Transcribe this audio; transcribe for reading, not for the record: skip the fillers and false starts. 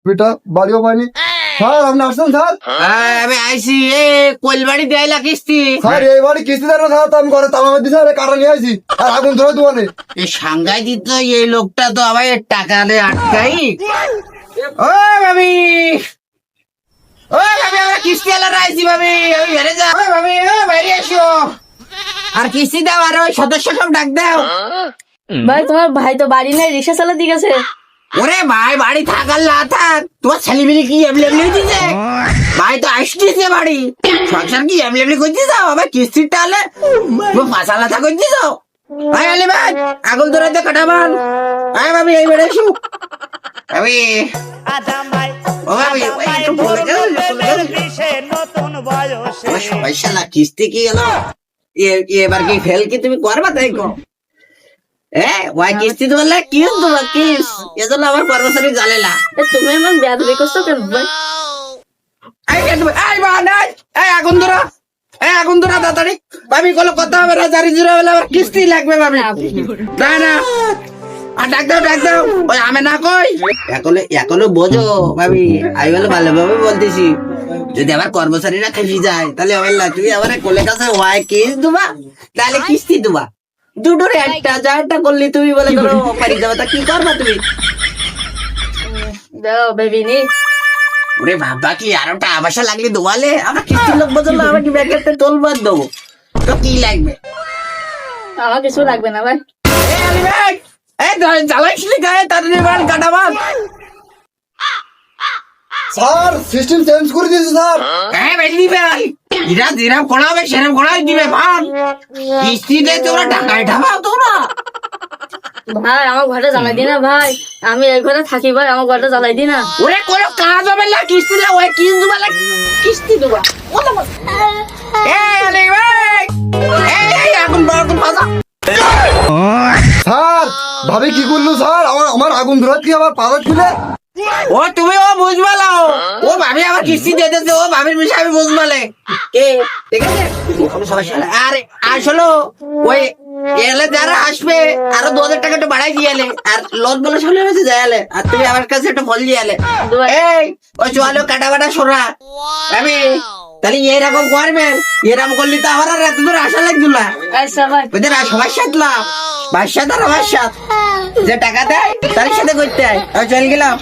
বেটা বাড়িও পাইনি। স্যার আপনি আসছেন স্যার? আমি আইসি এ কোলবাড়ি দেয়লা কিস্তি। স্যার এই বাড়ি কিস্তি দেন না স্যার, তো আমি ঘরে তালা মার দিছি, কাটা নিয়ে আইছি আর আগুন ধরে দোকানে। এই সাংঘাই দিত এই লোকটা তো আবার টাকা নে আটকাই। ও ভাবি, ও ভাবি আমরা কিস্তি আলাদা আইসি ভাবি, আমি বেড়ে যা। ও ভাবি, ও বাইরে আসো আর কিস্তি দাও, আর ওই সদস্য সব ডাক দাও। ভাই তোমার ভাই তো বাড়ি নেই, রিক্সা চালাতে গেছে। ওরে ভাই বাড়ি থাকার না থাক, তোমার ছেলেমেয়ে কি এমনি দিছে? ভাই তো আসতেছে বাড়ি, সংসার কি এমনি করতে যাও? আবার কিস্তির টালে ফাঁসা লাথা করতে যাও। ভাই আলি ভাই আগুন ধরাতে কাটাবান। আয় ভাবি এই বেড়ে এসো ভাবি। ও ভাবি ওই একটু বলে দাও, সবাই শালা কিস্তি কি গেল এবার কি ফেল কি তুমি করবা? তাই কো ওই কিস্তি তো বললে কিস দেবো কিস, এজন্য আমার কর্মচারী জ্বালে না। তুমি এমন বেয়াদবি করছো কেন ভাই? আগুন ধরা, আগুন ধরা তাড়াতাড়ি ভাবি, কোনো কথা হবে না, জারি জুড়ে হলে আবার কিস্তি লাগবে ভাবি। না না আর ডাক দাও ডাক দাও, ওই আমি না কই এখনো বোঝো ভাবি, আমি বলে ভালোভাবে বলতেছি। যদি আমার কর্মচারীরা খেপি যায় তাহলে হবে না, তুমি আমার কোলে কাছে ওয়াই কিস দেবা তাহলে কিস্তি দেবা, দুটোর একটা যা একটা করলি তুমি বলে করো পারি যাবে, তা কি করবা তুমি? দাও বেবি নি। ওরে বাবা কি আরোটা আবাসা লাগলে দোয়ালে আমার কিস্তির লোক বদল, আমার কি ব্যাগেতে তোলবার দেবো? তো কি লাগবে? আমার কিছু লাগবে না ভাই। জ্বালাইসলি গায়ে তাড়াতাড়ি বাল কাটাবান। স্যার সিস্টেম চেঞ্জ করে দিয়েছে স্যার। হ্যাঁ বেশি ভাই, এরা যেরকম করাবে সেরকম করাই দিবে ভান। কিস্তিতে তোমরা টাকায় ঢাবাও তোমরা। ভাই আমার ঘরটা জ্বালাই দি না ভাই, আমি এই ঘরে থাকি ভাই, আমার ঘরটা জ্বালাই দি না। ওরে কোনো কাজ হবে না, কিস্তি না ওই কিস্তি দেবা লাগ কিস্তি দেবা। আলে ভাই এই আগুন বাগুন বাজা। স্যার ভাবি কি করলো স্যার? আমার আগুন ধরাত কি আবার পাওয়ার খুলে? ও তুমি ও বুঝবালাও, ও ভাবি আমার কিস্তি দিতেছে, ও ভাবির বিষয় আমি বুঝবালে। ঠিক আছে আর আসলে ওই এলে যারা আসবে আরো 2000 টাকা একটু বাড়াই দিয়ালে, আর লোন বলে শুনে হয়েছে যাইলে, আর তুমি আমার কাছে একটু ফল দিয়ালে। এই ওই চলো কাটা বাটা সরা ভাবি, তাহলে এরকম করবেন, এরকম করলে তো আমার আর এত দূর আসা লাগতো না। আচ্ছা ভাই ওদের সবার সাথলাম, বাসার সাথে আর আমার সাথে যে টাকা দেয় তার সাথে করতে হয়। চল গেলাম।